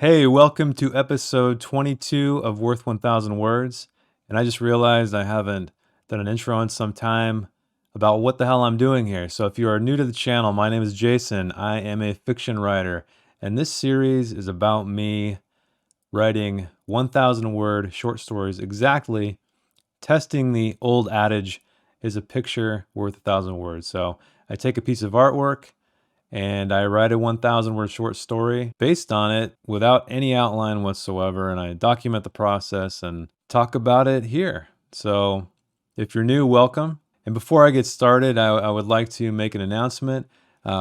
Hey, welcome to episode 22 of Worth 1000 Words. And I just realized I haven't done an intro in some time about what the hell I'm doing here. So if you are new to the channel, my name is Jason. I am a fiction writer. And this series is about me writing 1000 word short stories, exactly testing the old adage, is a picture worth 1,000 words. So I take a piece of artwork and I write a 1,000 word short story based on it without any outline whatsoever. And I document the process and talk about it here. So if you're new, welcome. And before I get started, I would like to make an announcement.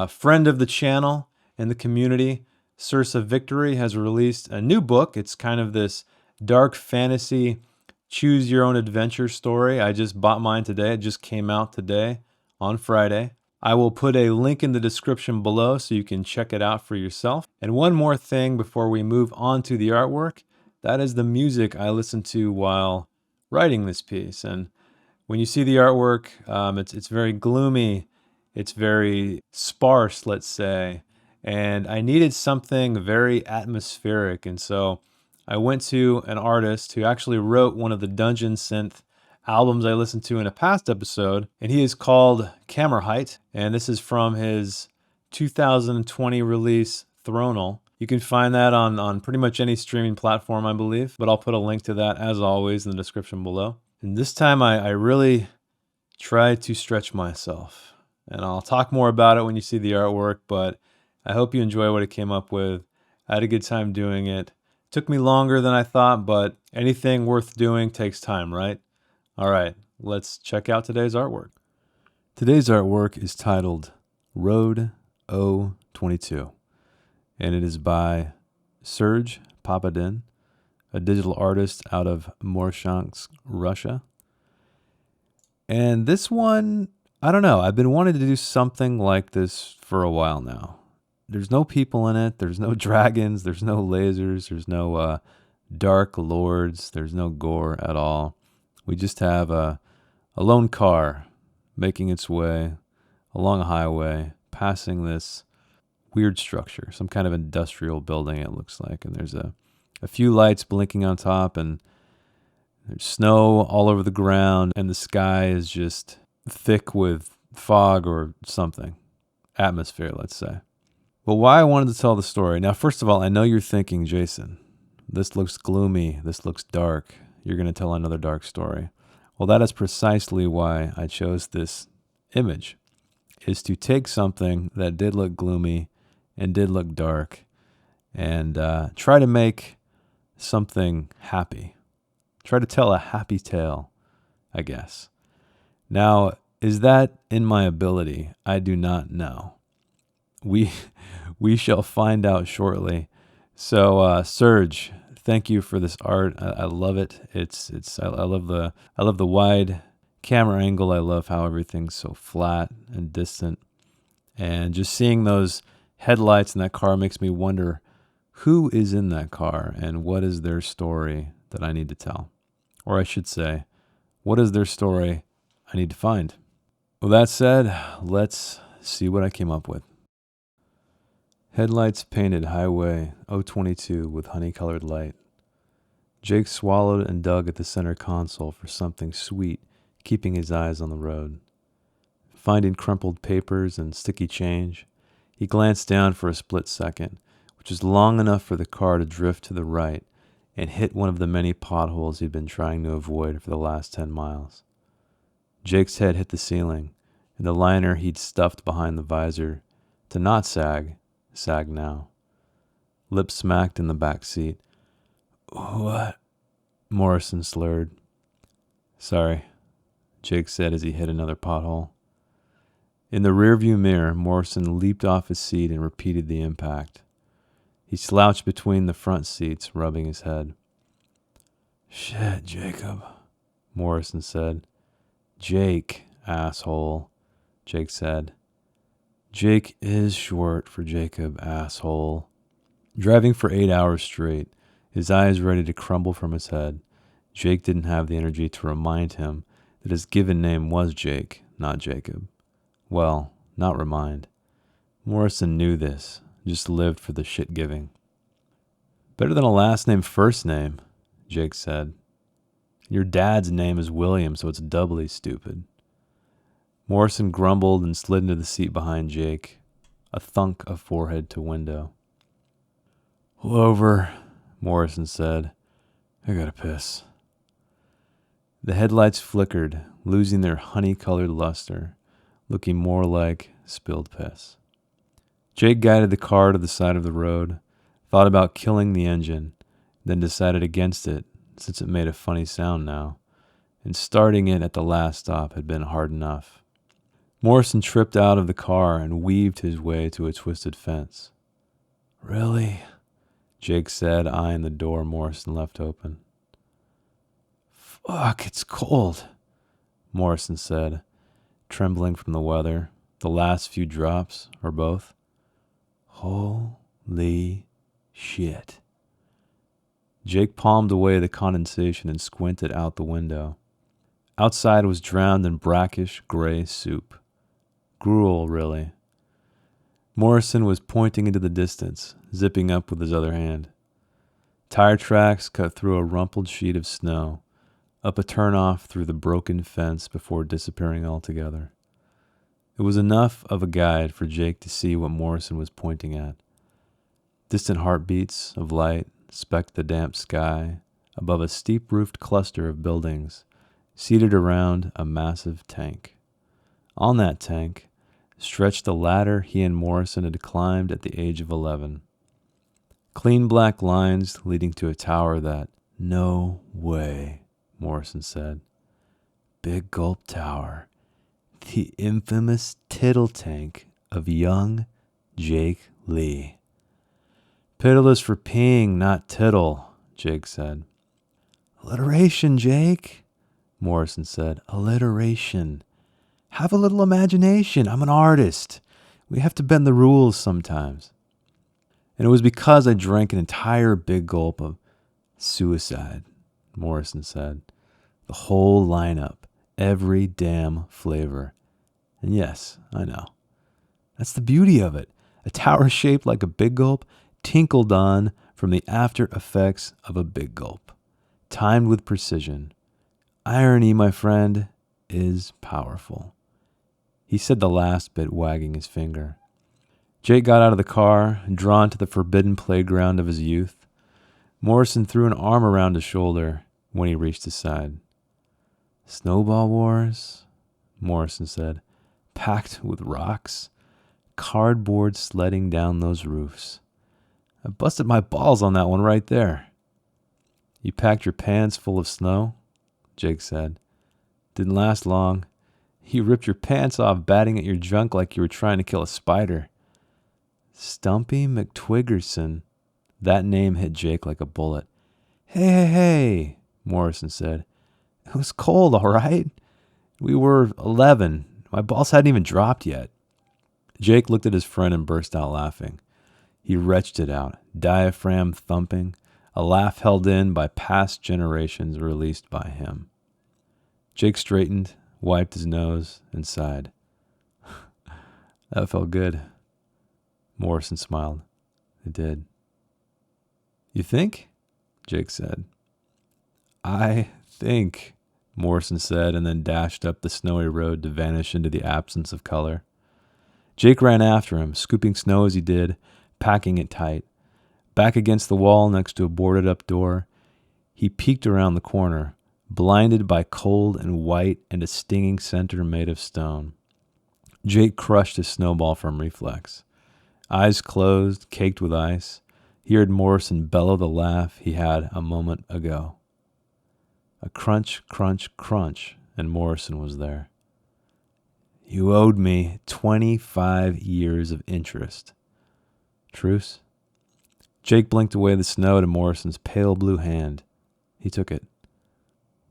Friend of the channel and the community, Sursa Victory, has released a new book. It's kind of this dark fantasy, choose your own adventure story. I just bought mine today. It just came out today on Friday. I will put a link in the description below so you can check it out for yourself. And one more thing before we move on to the artwork, that is the music I listened to while writing this piece. And when you see the artwork, it's very gloomy, it's very sparse, let's say, and I needed something very atmospheric. And so I went to an artist who actually wrote one of the Dungeon Synth albums I listened to in a past episode, and he is called Camera Height, and this is from his 2020 release, Thronal. You can find that on pretty much any streaming platform, I believe, but I'll put a link to that, as always, in the description below. And this time I really tried to stretch myself, and I'll talk more about it when you see the artwork, but I hope you enjoy what it came up with. I had a good time doing it. Took me longer than I thought, but anything worth doing takes time, right? All right, let's check out today's artwork. Today's artwork is titled Road 022, and it is by Serge Papadin, a digital artist out of Morshansk, Russia. And this one, I don't know, I've been wanting to do something like this for a while now. There's no people in it, there's no dragons, there's no lasers, there's no dark lords, there's no gore at all. We just have a lone car making its way along a highway, passing this weird structure, some kind of industrial building it looks like. And there's a few lights blinking on top, and there's snow all over the ground, and the sky is just thick with fog or something. Atmosphere, let's say. Well, why I wanted to tell the story. Now, first of all, I know you're thinking, Jason, this looks gloomy, this looks dark. You're going to tell another dark story. Well, that is precisely why I chose this image, is to take something that did look gloomy and did look dark and try to make something happy. Try to tell a happy tale, I guess. Now, is that in my ability? I do not know. We shall find out shortly. So, Serge, thank you for this art. I love it. I love the wide camera angle. I love how everything's so flat and distant. And just seeing those headlights in that car makes me wonder who is in that car and what is their story that I need to tell. Or I should say, what is their story I need to find? With that said, let's see what I came up with. Headlights painted Highway 022 with honey-colored light. Jake swallowed and dug at the center console for something sweet, keeping his eyes on the road. Finding crumpled papers and sticky change, he glanced down for a split second, which was long enough for the car to drift to the right and hit one of the many potholes he'd been trying to avoid for the last 10 miles. Jake's head hit the ceiling, and the liner he'd stuffed behind the visor to not sag now. Lips smacked in the back seat. "What?" Morrison slurred. "Sorry," Jake said as he hit another pothole. In the rearview mirror, Morrison leaped off his seat and repeated the impact. He slouched between the front seats, rubbing his head. "Shit, Jacob," Morrison said. "Jake, asshole," Jake said. Jake is short for Jacob, asshole. Driving for 8 hours straight, his eyes ready to crumble from his head, Jake didn't have the energy to remind him that his given name was Jake, not Jacob. Well, not remind. Morrison knew this, just lived for the shit giving. Better than a last name first name, Jake said. Your dad's name is William, so it's doubly stupid. Morrison grumbled and slid into the seat behind Jake, a thunk of forehead to window. Pull over, Morrison said. I gotta piss. The headlights flickered, losing their honey-colored luster, looking more like spilled piss. Jake guided the car to the side of the road, thought about killing the engine, then decided against it since it made a funny sound now, and starting it at the last stop had been hard enough. Morrison tripped out of the car and weaved his way to a twisted fence. Really? Jake said, eyeing the door Morrison left open. Fuck, it's cold, Morrison said, trembling from the weather, the last few drops, or both. Holy shit. Jake palmed away the condensation and squinted out the window. Outside was drowned in brackish gray soup. Gruel, really. Morrison was pointing into the distance, zipping up with his other hand. Tire tracks cut through a rumpled sheet of snow, up a turnoff through the broken fence before disappearing altogether. It was enough of a guide for Jake to see what Morrison was pointing at. Distant heartbeats of light specked the damp sky above a steep-roofed cluster of buildings seated around a massive tank. On that tank stretched the ladder he and Morrison had climbed at the age of 11. Clean black lines leading to a tower that, no way, Morrison said. Big Gulp Tower, the infamous tittle tank of young Jake Lee. Piddle is for peeing, not tittle, Jake said. Alliteration, Jake, Morrison said. Alliteration. Have a little imagination. I'm an artist. We have to bend the rules sometimes. And it was because I drank an entire big gulp of suicide, Morrison said. The whole lineup, every damn flavor. And yes, I know. That's the beauty of it. A tower shaped like a big gulp, tinkled on from the after effects of a big gulp, timed with precision. Irony, my friend, is powerful. He said the last bit, wagging his finger. Jake got out of the car, drawn to the forbidden playground of his youth. Morrison threw an arm around his shoulder when he reached his side. Snowball wars, Morrison said, packed with rocks, cardboard sledding down those roofs. I busted my balls on that one right there. You packed your pants full of snow, Jake said. Didn't last long. You ripped your pants off batting at your junk like you were trying to kill a spider. Stumpy McTwiggerson. That name hit Jake like a bullet. Hey, Morrison said. It was cold, all right? We were 11. My balls hadn't even dropped yet. Jake looked at his friend and burst out laughing. He retched it out, diaphragm thumping, a laugh held in by past generations released by him. Jake straightened, wiped his nose, and sighed. That felt good. Morrison smiled. It did. You think? Jake said. I think, Morrison said, and then dashed up the snowy road to vanish into the absence of color. Jake ran after him, scooping snow as he did, packing it tight. Back against the wall next to a boarded-up door, he peeked around the corner, blinded by cold and white and a stinging center made of stone. Jake crushed his snowball from reflex. Eyes closed, caked with ice, he heard Morrison bellow the laugh he had a moment ago. A crunch, crunch, crunch, and Morrison was there. You owed me 25 years of interest. Truce? Jake blinked away the snow to Morrison's pale blue hand. He took it.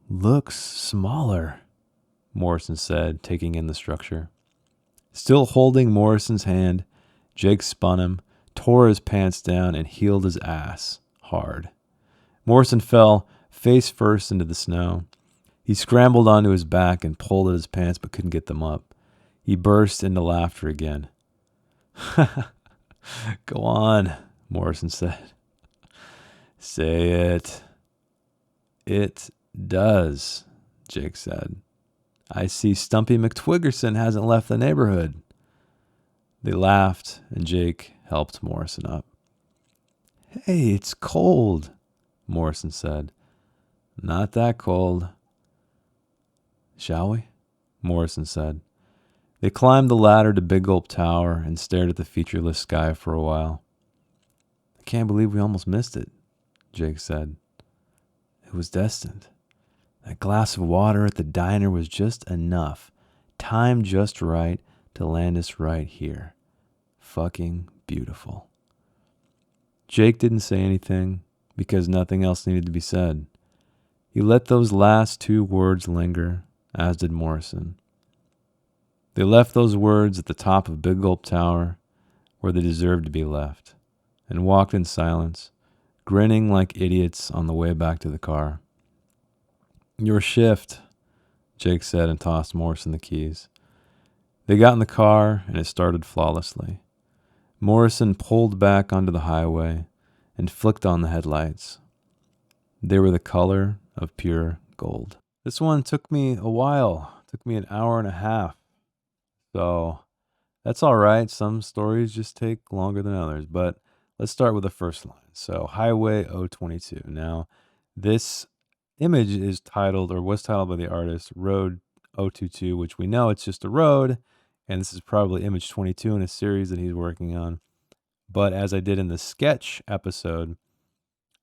Looks smaller, Morrison said, taking in the structure. Still holding Morrison's hand, Jake spun him, tore his pants down, and heeled his ass hard. Morrison fell face first into the snow. He scrambled onto his back and pulled at his pants but couldn't get them up. He burst into laughter again. Go on, Morrison said. Say it. It does, Jake said. I see Stumpy McTwiggerson hasn't left the neighborhood. They laughed, and Jake helped Morrison up. Hey, it's cold, Morrison said. Not that cold. Shall we? Morrison said. They climbed the ladder to Big Gulp Tower and stared at the featureless sky for a while. I can't believe we almost missed it, Jake said. It was destined. That glass of water at the diner was just enough, timed just right to land us right here. Fucking beautiful. Jake didn't say anything because nothing else needed to be said. He let those last two words linger, as did Morrison. They left those words at the top of Big Gulp Tower, where they deserved to be left, and walked in silence, grinning like idiots on the way back to the car. Your shift, Jake said and tossed Morrison the keys. They got in the car and it started flawlessly. Morrison pulled back onto the highway and flicked on the headlights. They were the color of pure gold. This one took me a while. It took me an hour and a half. So that's all right. Some stories just take longer than others. But let's start with the first line. So Highway 022. Now, this image is titled, or was titled by the artist, Road 022, which we know it's just a road. And this is probably image 22 in a series that he's working on. But as I did in the sketch episode,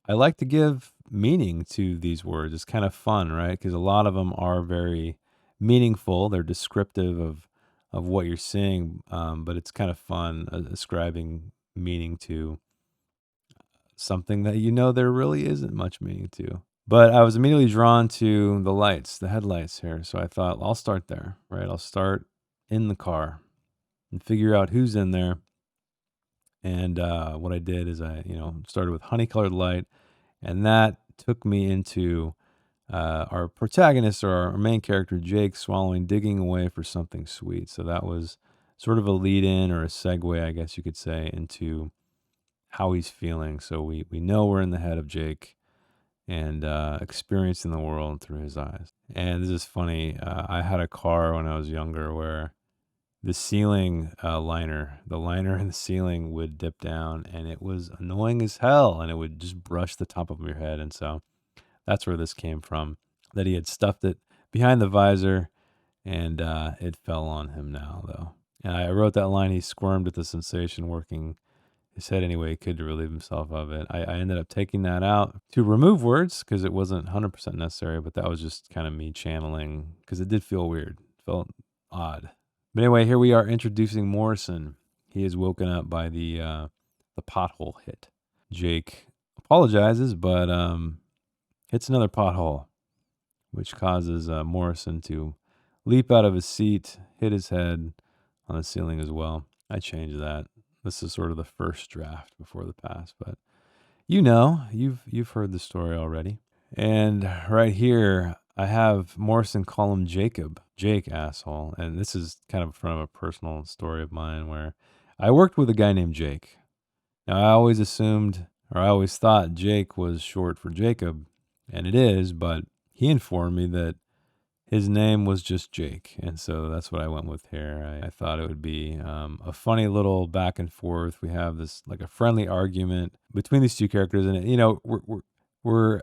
I like to give meaning to these words. It's kind of fun, right? Because a lot of them are very meaningful. They're descriptive of what you're seeing, but it's kind of fun ascribing meaning to something that you know there really isn't much meaning to. But I was immediately drawn to the lights, the headlights here. So I thought, I'll start there, right? I'll start in the car and figure out who's in there. And what I did is I, started with honey-colored light, and that took me into our protagonist, or our main character, Jake, swallowing, digging away for something sweet. So that was sort of a lead-in, or a segue, I guess you could say, into how he's feeling. So we know we're in the head of Jake and experiencing the world through his eyes. And this is funny. I had a car when I was younger where the ceiling the liner in the ceiling would dip down, and it was annoying as hell, and it would just brush the top of your head. And so that's where this came from, that he had stuffed it behind the visor, and it fell on him now, though. And I wrote that line, he squirmed at the sensation, working his head any way he could to relieve himself of it. I ended up taking that out to remove words because it wasn't 100% necessary, but that was just kind of me channeling, because it did feel weird. It felt odd. But anyway, here we are introducing Morrison. He is woken up by the pothole hit. Jake apologizes, but hits another pothole, which causes Morrison to leap out of his seat, hit his head on the ceiling as well. I changed that. This is sort of the first draft before the pass, but you've heard the story already. And right here, I have Morrison call him Jacob, Jake, asshole. And this is kind of from a personal story of mine where I worked with a guy named Jake. Now, I always assumed, or I always thought Jake was short for Jacob, and it is, but he informed me that his name was just Jake, and so that's what I went with here. I thought it would be a funny little back and forth. We have this, like, a friendly argument between these two characters, and we're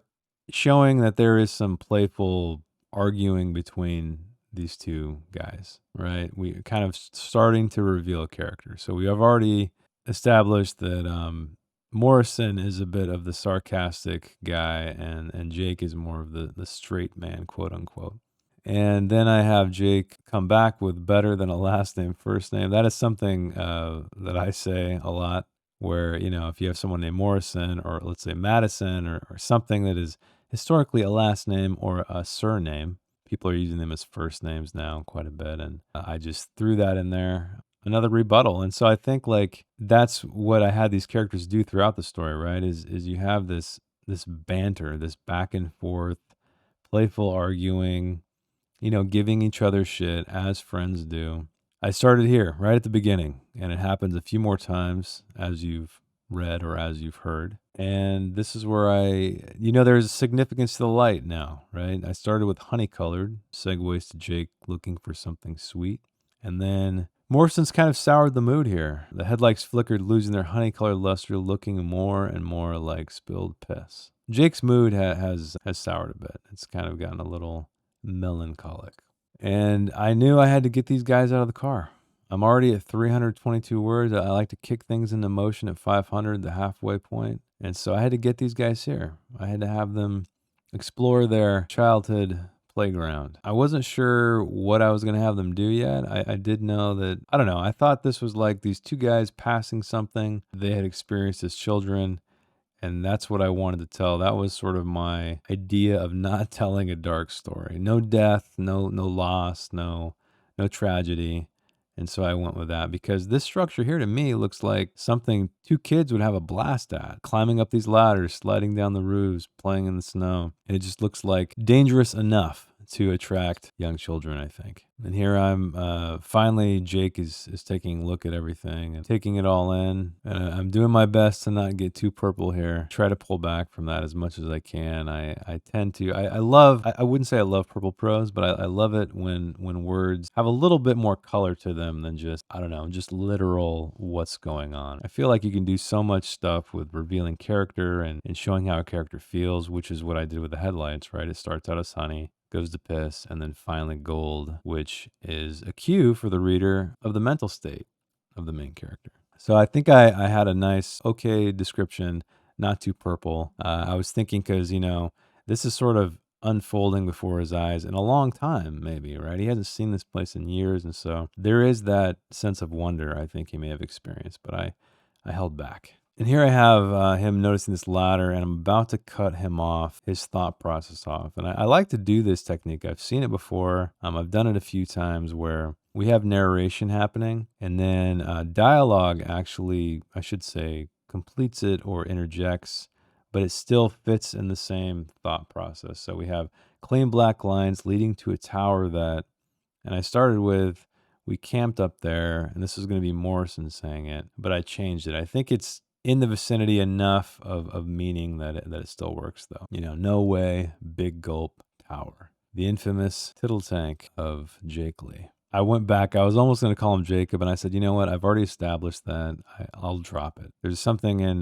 showing that there is some playful arguing between these two guys, right? We kind of starting to reveal characters. So we have already established that Morrison is a bit of the sarcastic guy, and Jake is more of the straight man, quote unquote. And then I have Jake come back with better than a last name, first name. That is something that I say a lot, where, if you have someone named Morrison, or let's say Madison, or something that is historically a last name or a surname, people are using them as first names now quite a bit. And I just threw that in there, another rebuttal. And so I think, like, that's what I had these characters do throughout the story, right? Is you have this banter, this back and forth, playful arguing, giving each other shit as friends do. I started here right at the beginning, and it happens a few more times as you've read or as you've heard. And this is where there's significance to the light now, right? I started with honey colored, segues to Jake looking for something sweet. And then Morrison's kind of soured the mood here. The headlights flickered, losing their honey colored luster, looking more and more like spilled piss. Jake's mood has soured a bit. It's kind of gotten a little melancholic. And I knew I had to get these guys out of the car. I'm already at 322 words. I like to kick things into motion at 500, the halfway point. And so I had to get these guys here. I had to have them explore their childhood playground. I wasn't sure what I was going to have them do yet. I did know that, I don't know, I thought this was like these two guys passing something they had experienced as children. And that's what I wanted to tell. That was sort of my idea of not telling a dark story. No death, no loss, no tragedy. And so I went with that because this structure here to me looks like something two kids would have a blast at. Climbing up these ladders, sliding down the roofs, playing in the snow. And it just looks like dangerous enough to attract young children, I think. And here I'm, finally, Jake is taking a look at everything and taking it all in. And I'm doing my best to not get too purple here. Try to pull back from that as much as I can. I tend to, I wouldn't say I love purple prose, but I love it when words have a little bit more color to them than just, I don't know, just literal what's going on. I feel like you can do so much stuff with revealing character and showing how a character feels, which is what I did with the headlights, right? It starts out as honey, goes to piss, and then finally gold, which is a cue for the reader of the mental state of the main character. So I think I had a nice, okay description, not too purple. I was thinking because, this is sort of unfolding before his eyes in a long time, maybe, right? He hasn't seen this place in years. And so there is that sense of wonder I think he may have experienced, but I held back. And here I have him noticing this ladder, and I'm about to cut him off, his thought process off. And I like to do this technique. I've seen it before. I've done it a few times where we have narration happening, and then dialogue actually, I should say, completes it or interjects, but it still fits in the same thought process. So we have clean black lines leading to a tower that, and I started with, we camped up there, and this was going to be Morrison saying it, but I changed it. I think it's in the vicinity enough of meaning that it still works, though. No way, big gulp, tower. The infamous tittle tank of Jake Lee. I went back. I was almost going to call him Jacob, and I said, you know what? I've already established that. I'll drop it. There's something in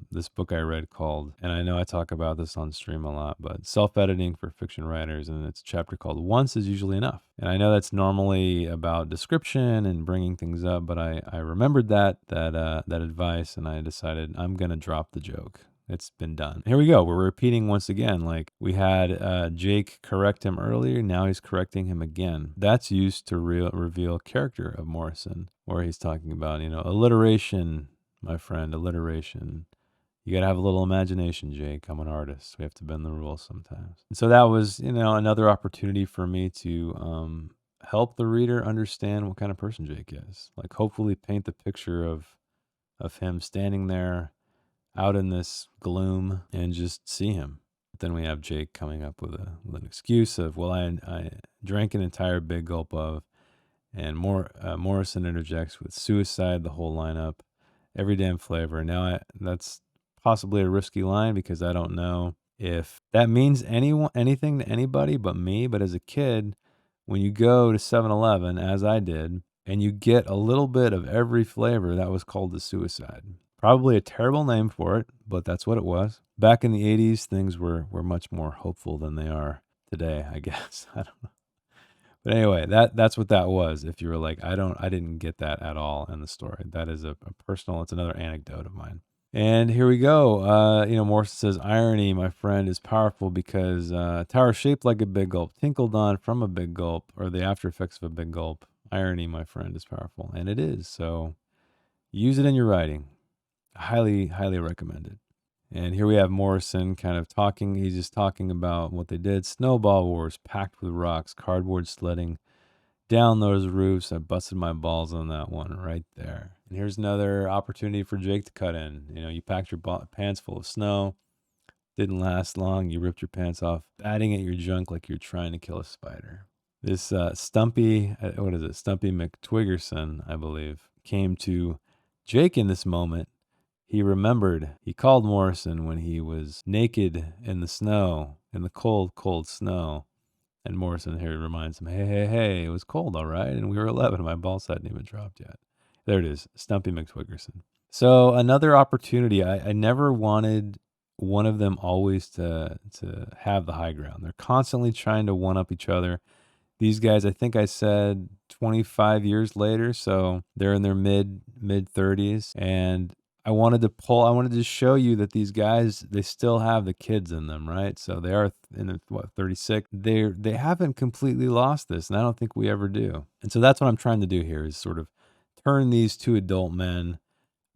this book I read called, and I know I talk about this on stream a lot, but self-editing for fiction writers, and it's a chapter called Once is Usually Enough. And I know that's normally about description and bringing things up, but I remembered that advice, and I decided I'm going to drop the joke. It's been done. Here we go. We're repeating once again. Like we had Jake correct him earlier. Now he's correcting him again. That's used to reveal character of Morrison, where he's talking about, alliteration, my friend, alliteration. You got to have a little imagination, Jake. I'm an artist. We have to bend the rules sometimes. And so that was, another opportunity for me to help the reader understand what kind of person Jake is. Like hopefully paint the picture of him standing there out in this gloom and just see him. But then we have Jake coming up with an excuse of, well, I drank an entire big gulp of, and Morrison interjects with suicide, the whole lineup, every damn flavor. Now that's possibly a risky line because I don't know if that means anything to anybody but me. But as a kid, when you go to 7-Eleven, as I did, and you get a little bit of every flavor, that was called the suicide. Probably a terrible name for it, but that's what it was. Back in the 80s, things were much more hopeful than they are today, I guess. I don't know. But anyway, that's what that was. If you were like, I didn't get that at all in the story. That is a personal, it's another anecdote of mine. And here we go. Morrison says, irony, my friend, is powerful because tower shaped like a big gulp, tinkled on from a big gulp, or the after effects of a big gulp. Irony, my friend, is powerful. And it is. So use it in your writing. Highly, highly recommended. And here we have Morrison kind of talking. He's just talking about what they did. Snowball wars packed with rocks, cardboard sledding down those roofs. I busted my balls on that one right there. And here's another opportunity for Jake to cut in. You packed your pants full of snow. Didn't last long. You ripped your pants off, batting at your junk like you're trying to kill a spider. This Stumpy McTwiggerson, I believe, came to Jake in this moment he remembered. He called Morrison when he was naked in the snow, in the cold, cold snow. And Morrison here reminds him, hey, hey, hey, it was cold, all right. And we were 11. My balls hadn't even dropped yet. There it is, Stumpy McTwiggerson. So another opportunity. I never wanted one of them always to have the high ground. They're constantly trying to one up each other. These guys, I think I said 25 years later, so they're in their mid 30s, and I wanted to show you that these guys, they still have the kids in them, right? So they are in the, 36. They haven't completely lost this, and I don't think we ever do. And so that's what I'm trying to do here, is sort of turn these two adult men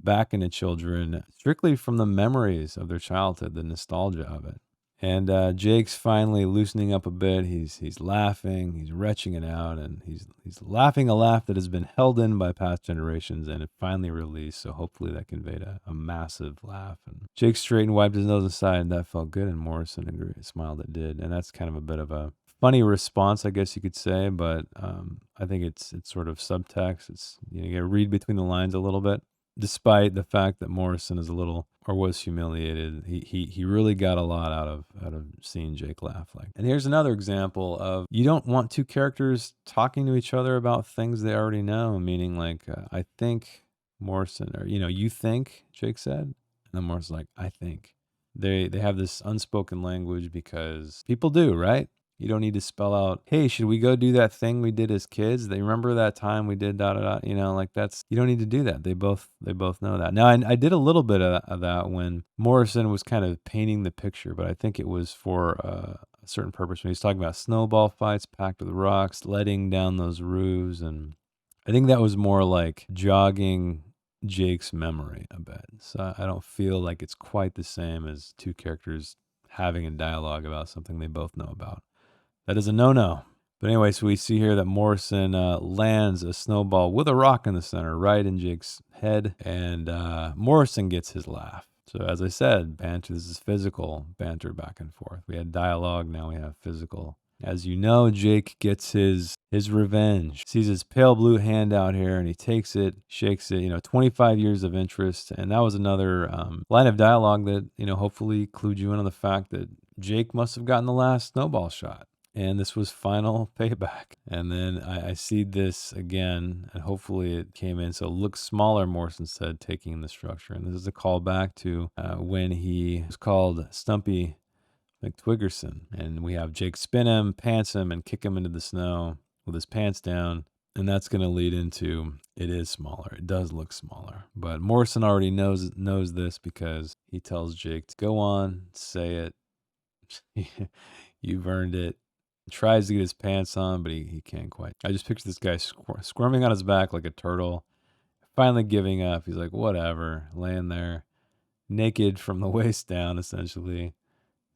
back into children, strictly from the memories of their childhood, the nostalgia of it. And Jake's finally loosening up a bit. He's laughing, he's retching it out, and he's laughing a laugh that has been held in by past generations, and it finally released. So hopefully that conveyed a massive laugh. And Jake straightened, wiped his nose aside, and that felt good. And Morrison smiled, it did. And that's kind of a bit of a funny response, I guess you could say, but I think it's sort of subtext. It's, you gotta read between the lines a little bit. Despite the fact that Morrison is a little, or was humiliated, he really got a lot out of seeing Jake laugh like. And here's another example of, you don't want two characters talking to each other about things they already know. Meaning, like, I think Morrison, or you think, Jake said, and then Morrison's like, I think. They have this unspoken language because people do, right? You don't need to spell out, hey, should we go do that thing we did as kids? They remember that time we did da da da, like, that's, you don't need to do that. They both know that. Now, I did a little bit of that when Morrison was kind of painting the picture, but I think it was for a certain purpose when he was talking about snowball fights packed with rocks, letting down those roofs. And I think that was more like jogging Jake's memory a bit. So I don't feel like it's quite the same as two characters having a dialogue about something they both know about. That is a no-no. But anyway, so we see here that Morrison lands a snowball with a rock in the center, right in Jake's head, and Morrison gets his laugh. So as I said, banter, this is physical banter back and forth. We had dialogue, now we have physical. As you know, Jake gets his revenge. Sees his pale blue hand out here, and he takes it, shakes it. 25 years of interest, and that was another line of dialogue that hopefully clued you in on the fact that Jake must have gotten the last snowball shot. And this was final payback. And then I see this again, and hopefully it came in. So it looks smaller, Morrison said, taking the structure. And this is a callback to when he was called Stumpy McTwiggerson. And we have Jake spin him, pants him, and kick him into the snow with his pants down. And that's going to lead into, it is smaller. It does look smaller. But Morrison already knows this because he tells Jake to go on, say it. You've earned it. Tries to get his pants on, but he can't quite. I just picture this guy squirming on his back like a turtle, finally giving up. He's like, whatever, laying there, naked from the waist down, essentially.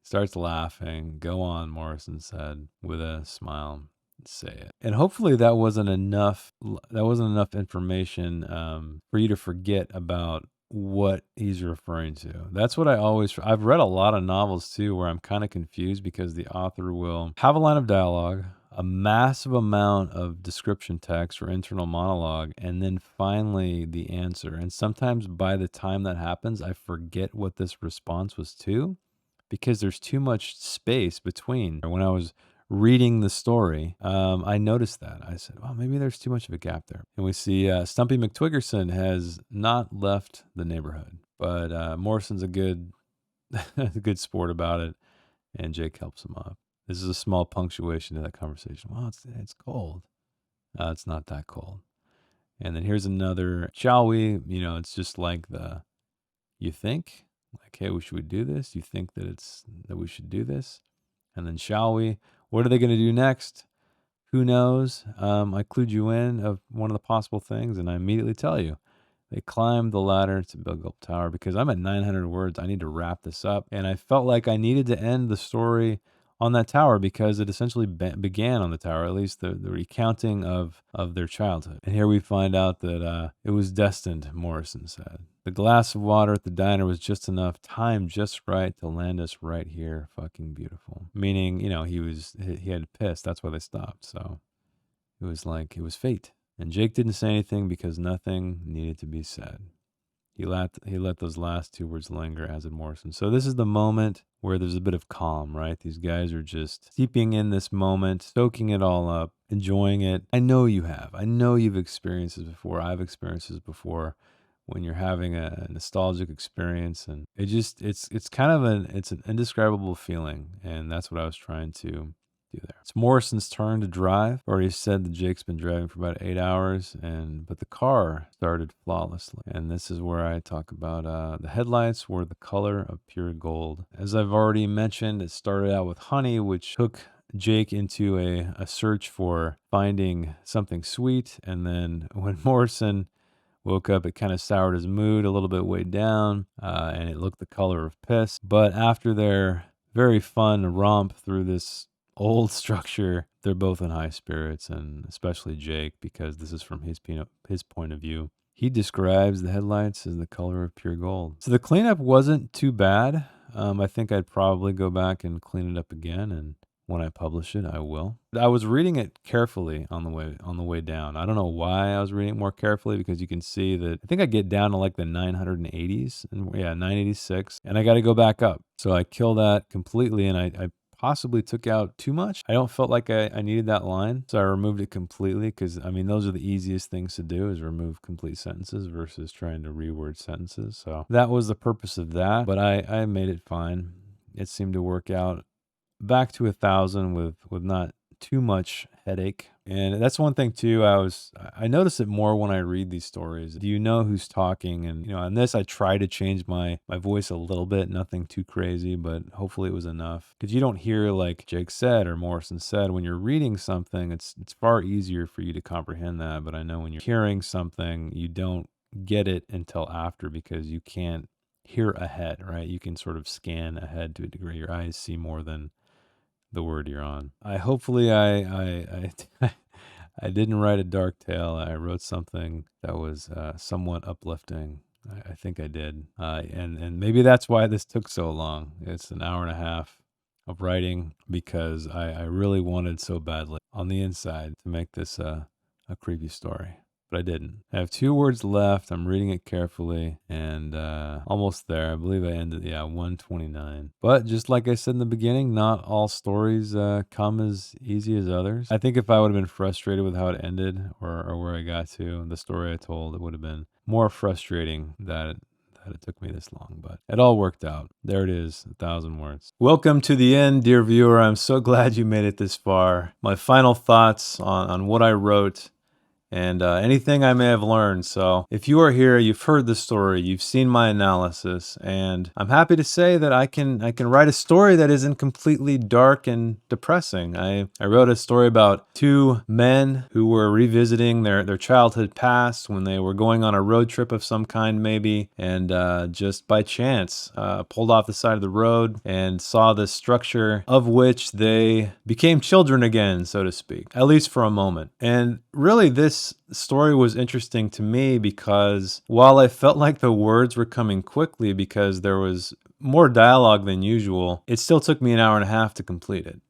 Starts laughing. Go on, Morrison said with a smile. Say it. And hopefully that wasn't enough information for you to forget about what he's referring to. That's what I've read a lot of novels too where I'm kind of confused because the author will have a line of dialogue, a massive amount of description text or internal monologue, and then finally the answer. And sometimes by the time that happens, I forget what this response was to because there's too much space between. When I was reading the story, I noticed that. I said, well, maybe there's too much of a gap there. And we see Stumpy McTwiggerson has not left the neighborhood, but Morrison's a good, a good sport about it, and Jake helps him up. This is a small punctuation to that conversation. Well, it's cold. It's not that cold. And then here's another, shall we? It's just like you think, like, hey, should we do this? You think that we should do this? And then shall we? What are they going to do next? Who knows? I clued you in of one of the possible things, and I immediately tell you. They climbed the ladder to Big Gulp Tower because I'm at 900 words. I need to wrap this up. And I felt like I needed to end the story on that tower because it essentially began on the tower, at least the recounting of their childhood. And here we find out that it was destined, Morrison said. The glass of water at the diner was just enough, time just right to land us right here. Fucking beautiful. Meaning, he had to piss. That's why they stopped. So it was fate. And Jake didn't say anything because nothing needed to be said. He let those last two words linger, as did Morrison. So this is the moment where there's a bit of calm, right? These guys are just steeping in this moment, soaking it all up, enjoying it. I know you have. I know you've experienced this before. I've experienced this before when you're having a nostalgic experience, and it's kind of an indescribable feeling, and that's what I was trying to do there. It's Morrison's turn to drive. Already said that Jake's been driving for about 8 hours, but the car started flawlessly. And this is where I talk about the headlights were the color of pure gold. As I've already mentioned, it started out with honey, which took Jake into a search for finding something sweet, and then when Morrison woke up, it kind of soured his mood, a little bit weighed down, and it looked the color of piss. But after their very fun romp through this old structure, they're both in high spirits, and especially Jake, because this is from his point of view. He describes the headlights as the color of pure gold. So the cleanup wasn't too bad. I think I'd probably go back and clean it up again, and when I publish it, I will. I was reading it carefully on the way down. I don't know why I was reading it more carefully, because you can see that I think I get down to like the 980s, and 986, and I got to go back up. So I kill that completely, and I possibly took out too much. I don't felt like I needed that line, so I removed it completely, because I mean, those are the easiest things to do, is remove complete sentences versus trying to reword sentences. So that was the purpose of that, but I made it fine. It seemed to work out back to 1,000 with not too much headache. And that's one thing too. I notice it more when I read these stories. Do you know who's talking? And on this I try to change my voice a little bit, nothing too crazy, but hopefully it was enough. Because you don't hear like Jake said or Morrison said. When you're reading something, it's far easier for you to comprehend that. But I know when you're hearing something, you don't get it until after, because you can't hear ahead, right? You can sort of scan ahead to a degree. Your eyes see more than the word you're on. I didn't write a dark tale. I wrote something that was somewhat uplifting. I think I did, and maybe that's why this took so long. It's an hour and a half of writing, because I really wanted so badly on the inside to make this a creepy story. But I didn't. I have 2 words left. I'm reading it carefully, and almost there. I believe I ended, 129. But just like I said in the beginning, not all stories come as easy as others. I think if I would have been frustrated with how it ended, or where I got to, the story I told, it would have been more frustrating that it took me this long, but it all worked out. There it is, 1,000 words. Welcome to the end, dear viewer. I'm so glad you made it this far. My final thoughts on what I wrote, and anything I may have learned. So if you are here, you've heard the story, you've seen my analysis, and I'm happy to say that I can write a story that isn't completely dark and depressing. I wrote a story about 2 men who were revisiting their childhood past when they were going on a road trip of some kind, maybe, and just by chance pulled off the side of the road and saw this structure of which they became children again, so to speak, at least for a moment. And really, this story was interesting to me because while I felt like the words were coming quickly because there was more dialogue than usual, it still took me an hour and a half to complete it.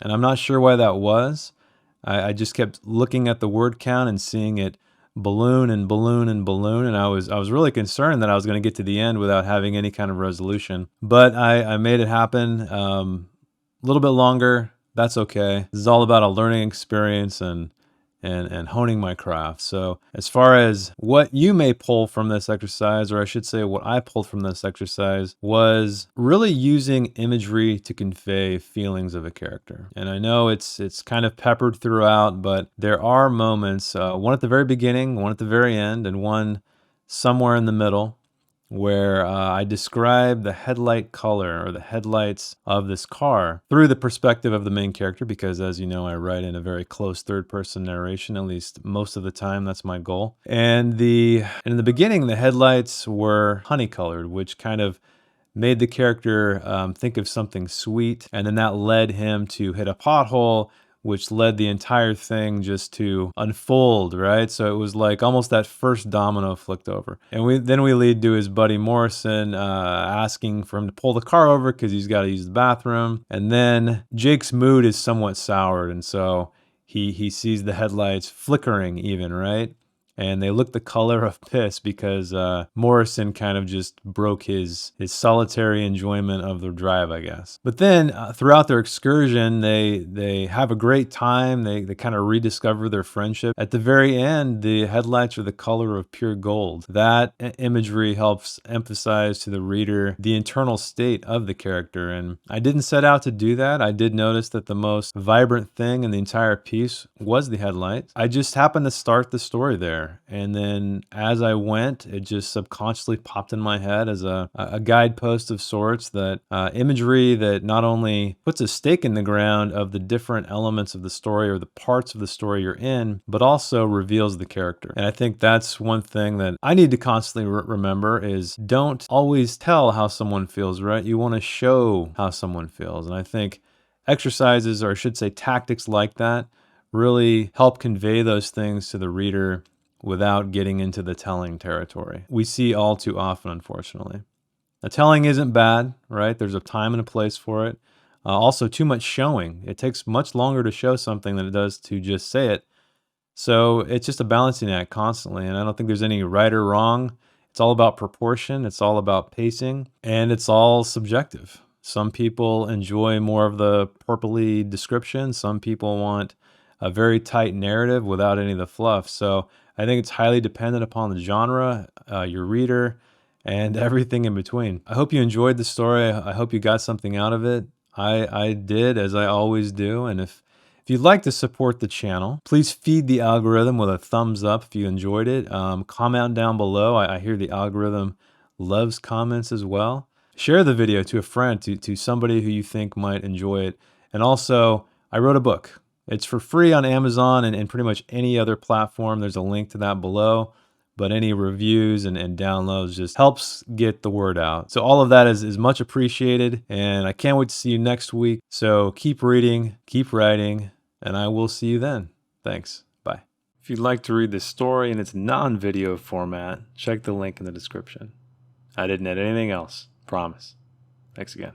And I'm not sure why that was. I just kept looking at the word count and seeing it balloon and balloon and balloon, and I was really concerned that I was going to get to the end without having any kind of resolution. But I made it happen. A little bit longer, that's okay. This is all about a learning experience and honing my craft. So as far as what you may pull from this exercise, or I should say what I pulled from this exercise, was really using imagery to convey feelings of a character. And I know it's kind of peppered throughout, but there are moments, one at the very beginning, one at the very end, and one somewhere in the middle, where I describe the headlight color or the headlights of this car through the perspective of the main character, because as you know, I write in a very close third-person narration, at least most of the time. That's my goal. And in the beginning, the headlights were honey-colored, which kind of made the character think of something sweet, and then that led him to hit a pothole, which led the entire thing just to unfold, right? So it was like almost that first domino flicked over. And then we lead to his buddy Morrison asking for him to pull the car over because he's got to use the bathroom. And then Jake's mood is somewhat soured, and so he sees the headlights flickering even, right? and they look the color of piss because Morrison kind of just broke his solitary enjoyment of the drive, I guess. But then throughout their excursion, they have a great time. They kind of rediscover their friendship. At the very end, the headlights are the color of pure gold. That imagery helps emphasize to the reader the internal state of the character. And I didn't set out to do that. I did notice that the most vibrant thing in the entire piece was the headlights. I just happened to start the story there. And then as I went, it just subconsciously popped in my head as a guidepost of sorts, that imagery that not only puts a stake in the ground of the different elements of the story or the parts of the story you're in, but also reveals the character. And I think that's one thing that I need to constantly remember is don't always tell how someone feels, right? You want to show how someone feels. And I think exercises, or I should say tactics like that, really help convey those things to the reader without getting into the telling territory. We see all too often, unfortunately. Now, telling isn't bad, right? There's a time and a place for it. Also, too much showing. It takes much longer to show something than it does to just say it. So it's just a balancing act constantly. And I don't think there's any right or wrong. It's all about proportion. It's all about pacing. And it's all subjective. Some people enjoy more of the purpley description. Some people want a very tight narrative without any of the fluff. So I think it's highly dependent upon the genre, your reader, and everything in between. I hope you enjoyed the story. I hope you got something out of it. I did, as I always do. And if you'd like to support the channel, please feed the algorithm with a thumbs up if you enjoyed it. Comment down below. I hear the algorithm loves comments as well. Share the video to a friend, to somebody who you think might enjoy it. And also, I wrote a book. It's for free on Amazon and pretty much any other platform. There's a link to that below. But any reviews and downloads just helps get the word out. So all of that is much appreciated. And I can't wait to see you next week. So keep reading, keep writing, and I will see you then. Thanks. Bye. If you'd like to read this story in its non-video format, check the link in the description. I didn't add anything else. Promise. Thanks again.